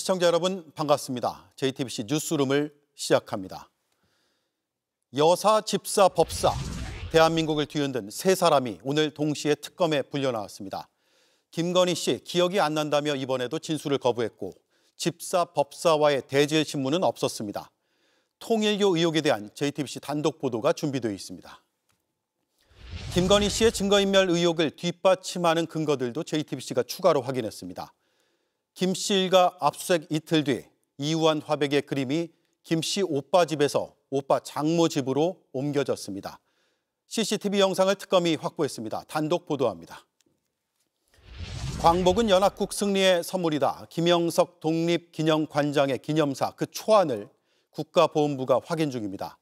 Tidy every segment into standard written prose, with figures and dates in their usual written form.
시청자 여러분 반갑습니다. JTBC 뉴스룸을 시작합니다. 여사, 집사, 법사, 대한민국을 뒤흔든 세 사람이 오늘 동시에 특검에 불려나왔습니다. 김건희 씨 기억이 안 난다며 이번에도 진술을 거부했고 집사, 법사와의 대질 신문은 없었습니다. 통일교 의혹에 대한 JTBC 단독 보도가 준비되어 있습니다. 김건희 씨의 증거인멸 의혹을 뒷받침하는 근거들도 JTBC가 추가로 확인했습니다. 김 씨 일가 압수수색 이틀 뒤 이우한 화백의 그림이 김 씨 오빠 집에서 오빠 장모 집으로 옮겨졌습니다. CCTV 영상을 특검이 확보했습니다. 단독 보도합니다. 광복은 연합국 승리의 선물이다. 김영석 독립기념관장의 기념사 그 초안을 국가보훈부가 확인 중입니다.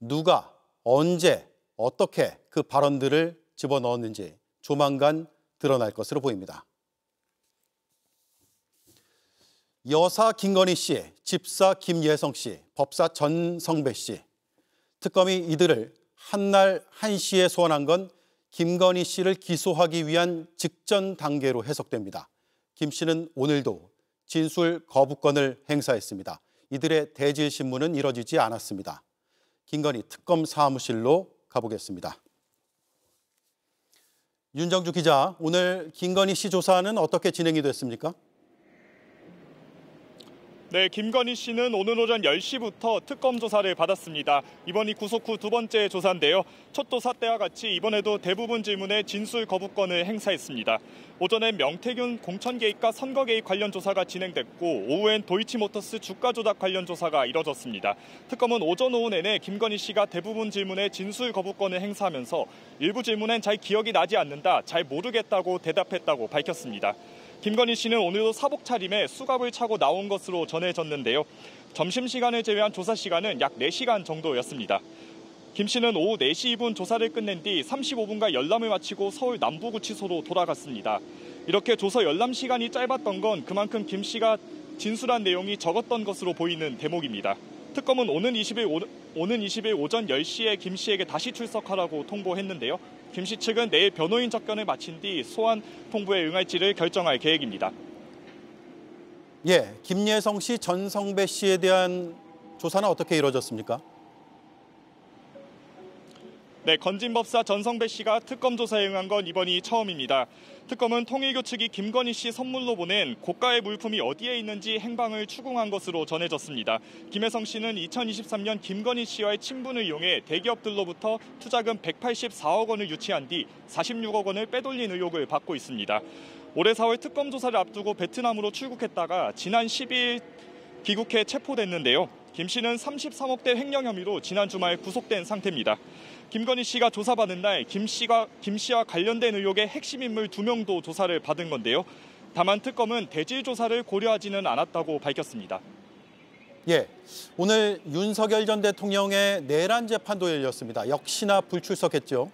누가, 언제, 어떻게 그 발언들을 집어넣었는지 조만간 드러날 것으로 보입니다. 여사 김건희 씨, 집사 김예성 씨, 법사 전성배 씨. 특검이 이들을 한날 한시에 소환한 건 김건희 씨를 기소하기 위한 직전 단계로 해석됩니다. 김 씨는 오늘도 진술 거부권을 행사했습니다. 이들의 대질 신문은 이뤄지지 않았습니다. 김건희 특검 사무실로 가보겠습니다. 윤정주 기자, 오늘 김건희 씨 조사는 어떻게 진행이 됐습니까? 네, 김건희 씨는 오늘 오전 10시부터 특검 조사를 받았습니다. 이번이 구속 후 두 번째 조사인데요. 첫 조사 때와 같이 이번에도 대부분 질문에 진술 거부권을 행사했습니다. 오전엔 명태균 공천 개입과 선거 개입 관련 조사가 진행됐고 오후엔 도이치모터스 주가 조작 관련 조사가 이뤄졌습니다. 특검은 오전 오후 내내 김건희 씨가 대부분 질문에 진술 거부권을 행사하면서 일부 질문엔 잘 기억이 나지 않는다, 잘 모르겠다고 대답했다고 밝혔습니다. 김건희 씨는 오늘도 사복 차림에 수갑을 차고 나온 것으로 전해졌는데요. 점심시간을 제외한 조사 시간은 약 4시간 정도였습니다. 김 씨는 오후 4시 2분 조사를 끝낸 뒤 35분간 열람을 마치고 서울 남부구치소로 돌아갔습니다. 이렇게 조서 열람 시간이 짧았던 건 그만큼 김 씨가 진술한 내용이 적었던 것으로 보이는 대목입니다. 특검은 오는 20일 오전 10시에 김 씨에게 다시 출석하라고 통보했는데요. 김 씨 측은 내일 변호인 접견을 마친 뒤 소환 통보에 응할지를 결정할 계획입니다. 예, 김예성 씨, 전성배 씨에 대한 조사는 어떻게 이루어졌습니까? 네, 건진법사 전성배 씨가 특검 조사에 응한 건 이번이 처음입니다. 특검은 통일교 측이 김건희 씨 선물로 보낸 고가의 물품이 어디에 있는지 행방을 추궁한 것으로 전해졌습니다. 김혜성 씨는 2023년 김건희 씨와의 친분을 이용해 대기업들로부터 투자금 184억 원을 유치한 뒤 46억 원을 빼돌린 의혹을 받고 있습니다. 올해 4월 특검 조사를 앞두고 베트남으로 출국했다가 지난 10일 귀국해 체포됐는데요. 김 씨는 33억대 횡령 혐의로 지난 주말 구속된 상태입니다. 김건희 씨가 조사받은 날 김 씨와 관련된 의혹의 핵심 인물 2명도 조사를 받은 건데요. 다만 특검은 대질 조사를 고려하지는 않았다고 밝혔습니다. 예, 오늘 윤석열 전 대통령의 내란 재판도 열렸습니다. 역시나 불출석했죠.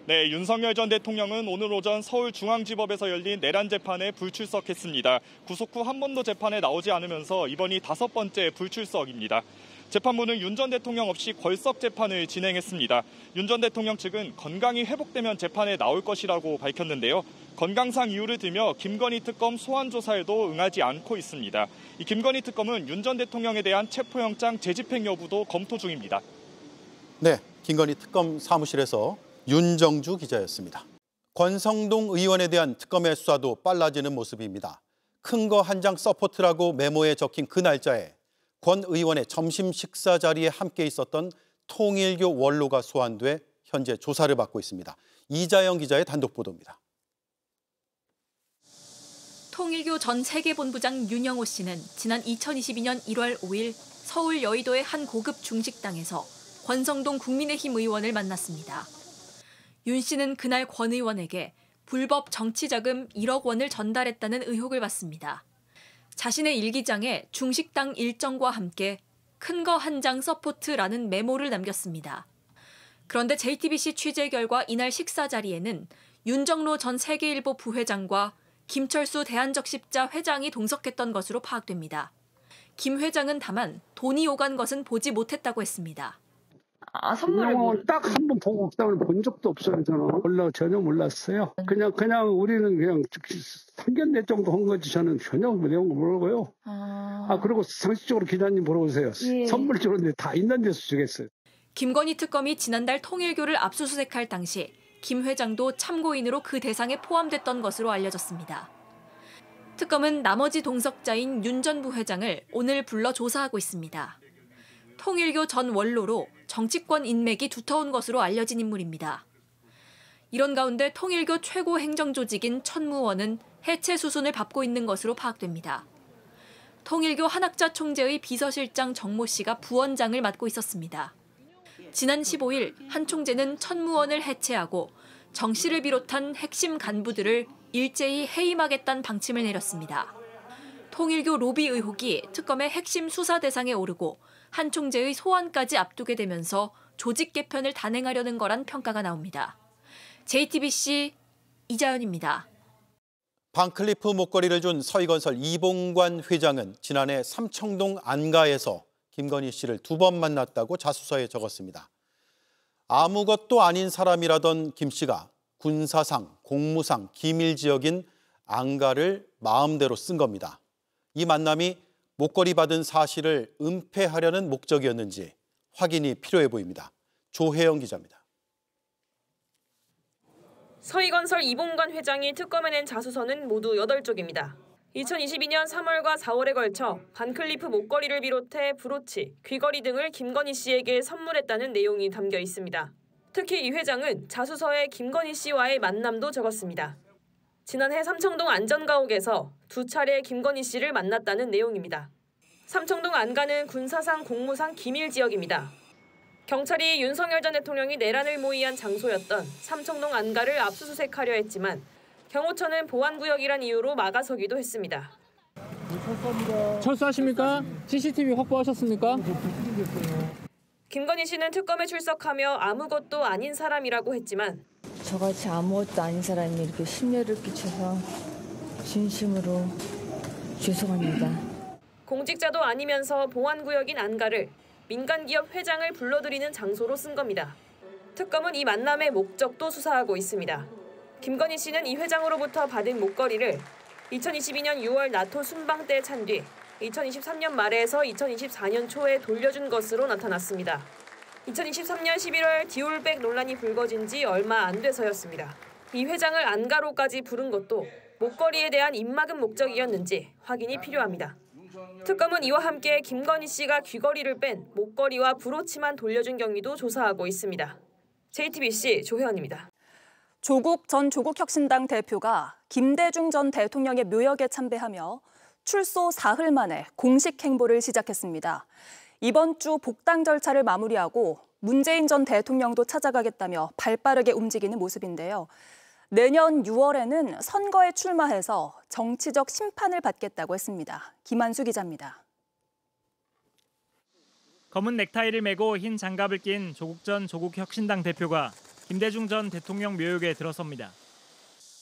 네, 윤석열 전 대통령은 오늘 오전 서울중앙지법에서 열린 내란 재판에 불출석했습니다. 구속 후 한 번도 재판에 나오지 않으면서 이번이 5번째 불출석입니다. 재판부는 윤 전 대통령 없이 걸석 재판을 진행했습니다. 윤 전 대통령 측은 건강이 회복되면 재판에 나올 것이라고 밝혔는데요. 건강상 이유를 들며 김건희 특검 소환 조사에도 응하지 않고 있습니다. 이 김건희 특검은 윤 전 대통령에 대한 체포영장 재집행 여부도 검토 중입니다. 네, 김건희 특검 사무실에서 윤정주 기자였습니다. 권성동 의원에 대한 특검의 수사도 빨라지는 모습입니다. 큰 거 한 장 서포트라고 메모에 적힌 그 날짜에 권 의원의 점심 식사 자리에 함께 있었던 통일교 원로가 소환돼 현재 조사를 받고 있습니다. 이자영 기자의 단독 보도입니다. 통일교 전 세계본부장 윤영호 씨는 지난 2022년 1월 5일 서울 여의도의 한 고급 중식당에서 권성동 국민의힘 의원을 만났습니다. 윤 씨는 그날 권 의원에게 불법 정치자금 1억 원을 전달했다는 의혹을 받습니다. 자신의 일기장에 중식당 일정과 함께 큰 거 한 장 서포트라는 메모를 남겼습니다. 그런데 JTBC 취재 결과 이날 식사 자리에는 윤정로 전 세계일보 부회장과 김철수 대한적십자 회장이 동석했던 것으로 파악됩니다. 김 회장은 다만 돈이 오간 것은 보지 못했다고 했습니다. 아, 선물을 딱 한 번 보국상을 본 적도 없어요. 저는 전혀 몰랐어요. 그냥 우리는 그냥 상견례 정도 한 거지 저는 전혀 내용 모르고요. 그리고 상식적으로 기자님 물어보세요. 예. 선물 주는데 다 있는 데서 주겠어요. 김건희 특검이 지난달 통일교를 압수수색할 당시 김 회장도 참고인으로 그 대상에 포함됐던 것으로 알려졌습니다. 특검은 나머지 동석자인 윤 전 부회장을 오늘 불러 조사하고 있습니다. 통일교 전 원로로 정치권 인맥이 두터운 것으로 알려진 인물입니다. 이런 가운데 통일교 최고 행정조직인 천무원은 해체 수순을 밟고 있는 것으로 파악됩니다. 통일교 한학자 총재의 비서실장 정모 씨가 부원장을 맡고 있었습니다. 지난 15일 한 총재는 천무원을 해체하고 정 씨를 비롯한 핵심 간부들을 일제히 해임하겠다는 방침을 내렸습니다. 통일교 로비 의혹이 특검의 핵심 수사 대상에 오르고 한 총재의 소환까지 앞두게 되면서 조직 개편을 단행하려는 거란 평가가 나옵니다. JTBC 이자연입니다. 반클리프 목걸이를 준 서희건설 이봉관 회장은 지난해 삼청동 안가에서 김건희 씨를 2번 만났다고 자수서에 적었습니다. 아무것도 아닌 사람이라던 김 씨가 군사상, 공무상, 기밀지역인 안가를 마음대로 쓴 겁니다. 이 만남이 목걸이 받은 사실을 은폐하려는 목적이었는지 확인이 필요해 보입니다. 조혜영 기자입니다. 서희건설 이봉관 회장이 특검에 낸 자수서는 모두 8쪽입니다. 2022년 3월과 4월에 걸쳐 반클리프 목걸이를 비롯해 브로치, 귀걸이 등을 김건희 씨에게 선물했다는 내용이 담겨 있습니다. 특히 이 회장은 자수서에 김건희 씨와의 만남도 적었습니다. 지난해 삼청동 안전가옥에서 2차례 김건희 씨를 만났다는 내용입니다. 삼청동 안가는 군사상, 공무상 기밀지역입니다. 경찰이 윤석열 전 대통령이 내란을 모의한 장소였던 삼청동 안가를 압수수색하려 했지만 경호처는 보안구역이란 이유로 막아서기도 했습니다. 철수하십니까? CCTV 확보하셨습니까? 김건희 씨는 특검에 출석하며 아무것도 아닌 사람이라고 했지만 저같이 아무것도 아닌 사람이 이렇게 심려를 끼쳐서 진심으로 죄송합니다. 공직자도 아니면서 보안구역인 안가를 민간기업 회장을 불러들이는 장소로 쓴 겁니다. 특검은 이 만남의 목적도 수사하고 있습니다. 김건희 씨는 이 회장으로부터 받은 목걸이를 2022년 6월 나토 순방 때 찬 뒤 2023년 말에서 2024년 초에 돌려준 것으로 나타났습니다. 2023년 11월 디올백 논란이 불거진 지 얼마 안 돼서였습니다. 이 회장을 안가로까지 부른 것도 목걸이에 대한 입막음 목적이었는지 확인이 필요합니다. 특검은 이와 함께 김건희 씨가 귀걸이를 뺀 목걸이와 브로치만 돌려준 경위도 조사하고 있습니다. JTBC 조혜원입니다. 조국 전 조국혁신당 대표가 김대중 전 대통령의 묘역에 참배하며 출소 사흘 만에 공식 행보를 시작했습니다. 이번 주 복당 절차를 마무리하고 문재인 전 대통령도 찾아가겠다며 발빠르게 움직이는 모습인데요. 내년 6월에는 선거에 출마해서 정치적 심판을 받겠다고 했습니다. 김한수 기자입니다. 검은 넥타이를 메고 흰 장갑을 낀 조국 전 조국혁신당 대표가 김대중 전 대통령 묘역에 들어섭니다.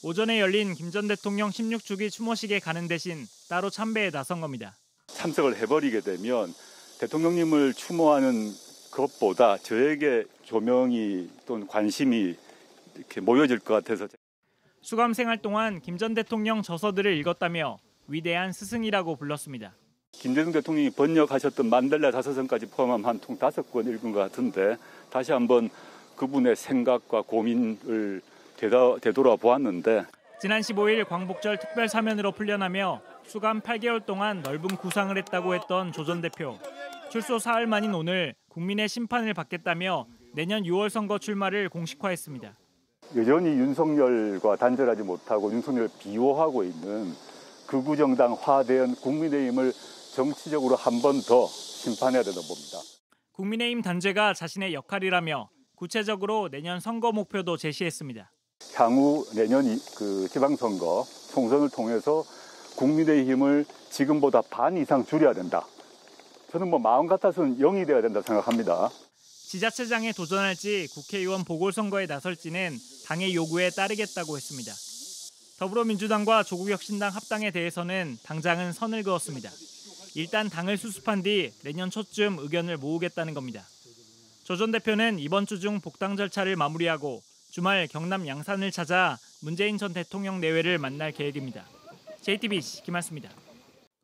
오전에 열린 김 전 대통령 16주기 추모식에 가는 대신 따로 참배에 나선 겁니다. 참석을 해버리게 되면 대통령님을 추모하는 것보다 저에게 조명이 또는 관심이 이렇게 모여질 것 같아서. 수감 생활 동안 김 전 대통령 저서들을 읽었다며 위대한 스승이라고 불렀습니다. 김대중 대통령이 번역하셨던 만델라 자서전까지 포함하면 한 통 5권 읽은 것 같은데 다시 한번 그분의 생각과 고민을 되돌아보았는데 지난 15일 광복절 특별 사면으로 풀려나며 수감 8개월 동안 넓은 구상을 했다고 했던 조 전 대표. 출소 사흘 만인 오늘 국민의 심판을 받겠다며 내년 6월 선거 출마를 공식화했습니다. 여전히 윤석열과 단절하지 못하고 윤석열을 비호하고 있는 극우정당 화대한 국민의힘을 정치적으로 한 번 더 심판해야 된다고 봅니다. 국민의힘 단죄가 자신의 역할이라며 구체적으로 내년 선거 목표도 제시했습니다. 향후 내년 지방선거 총선을 통해서 국민의힘을 지금보다 반 이상 줄여야 된다. 저는 마음 같아서는 0이 돼야 된다 생각합니다. 지자체장에 도전할지 국회의원 보궐선거에 나설지는 당의 요구에 따르겠다고 했습니다. 더불어민주당과 조국혁신당 합당에 대해서는 당장은 선을 그었습니다. 일단 당을 수습한 뒤 내년 초쯤 의견을 모으겠다는 겁니다. 조 전 대표는 이번 주 중 복당 절차를 마무리하고 주말 경남 양산을 찾아 문재인 전 대통령 내외를 만날 계획입니다. JTBC 김한수입니다.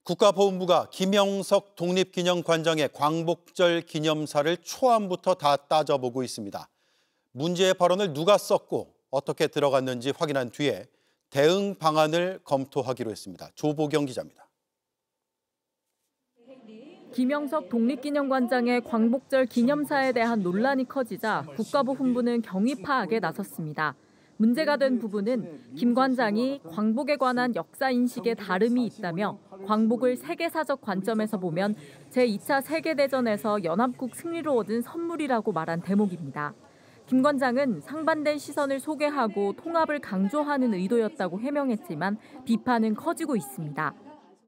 국가보훈부가 김영석 독립기념관장의 광복절 기념사를 초안부터 다 따져보고 있습니다. 문제의 발언을 누가 썼고 어떻게 들어갔는지 확인한 뒤에 대응 방안을 검토하기로 했습니다. 조보경 기자입니다. 김영석 독립기념관장의 광복절 기념사에 대한 논란이 커지자 국가보훈부는 경위 파악에 나섰습니다. 문제가 된 부분은 김 관장이 광복에 관한 역사 인식에 다름이 있다며 광복을 세계사적 관점에서 보면 제2차 세계대전에서 연합국 승리로 얻은 선물이라고 말한 대목입니다. 김 관장은 상반된 시선을 소개하고 통합을 강조하는 의도였다고 해명했지만 비판은 커지고 있습니다.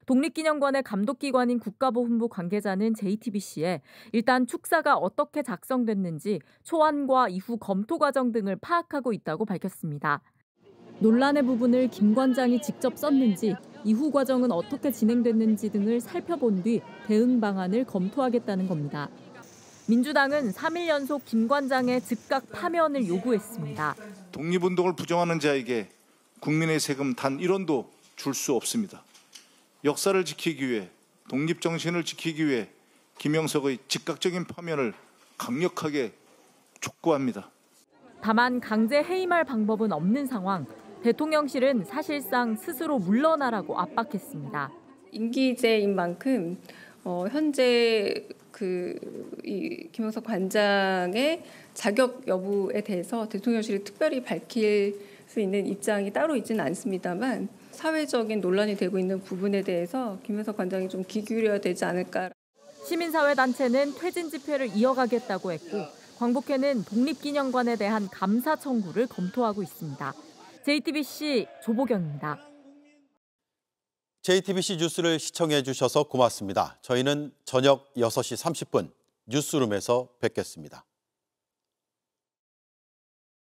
독립기념관의 감독기관인 국가보훈부 관계자는 JTBC에 일단 축사가 어떻게 작성됐는지 초안과 이후 검토 과정 등을 파악하고 있다고 밝혔습니다. 논란의 부분을 김 관장이 직접 썼는지 이후 과정은 어떻게 진행됐는지 등을 살펴본 뒤 대응 방안을 검토하겠다는 겁니다. 민주당은 3일 연속 김 관장의 즉각 파면을 요구했습니다. 독립운동을 부정하는 자에게 국민의 세금 단 1원도 줄 수 없습니다. 역사를 지키기 위해, 독립정신을 지키기 위해 김영석의 즉각적인 파면을 강력하게 촉구합니다. 다만 강제 해임할 방법은 없는 상황. 대통령실은 사실상 스스로 물러나라고 압박했습니다. 임기제인 만큼 현재 이 김영석 관장의 자격 여부에 대해서 대통령실이 특별히 밝힐 수 있는 입장이 따로 있지는 않습니다만 사회적인 논란이 되고 있는 부분에 대해서 김영석 관장이 좀 귀 기울여야 되지 않을까. 시민사회단체는 퇴진 집회를 이어가겠다고 했고 광복회는 독립기념관에 대한 감사 청구를 검토하고 있습니다. JTBC 조보경입니다. JTBC 뉴스를 시청해 주셔서 고맙습니다. 저희는 저녁 6시 30분 뉴스룸에서 뵙겠습니다.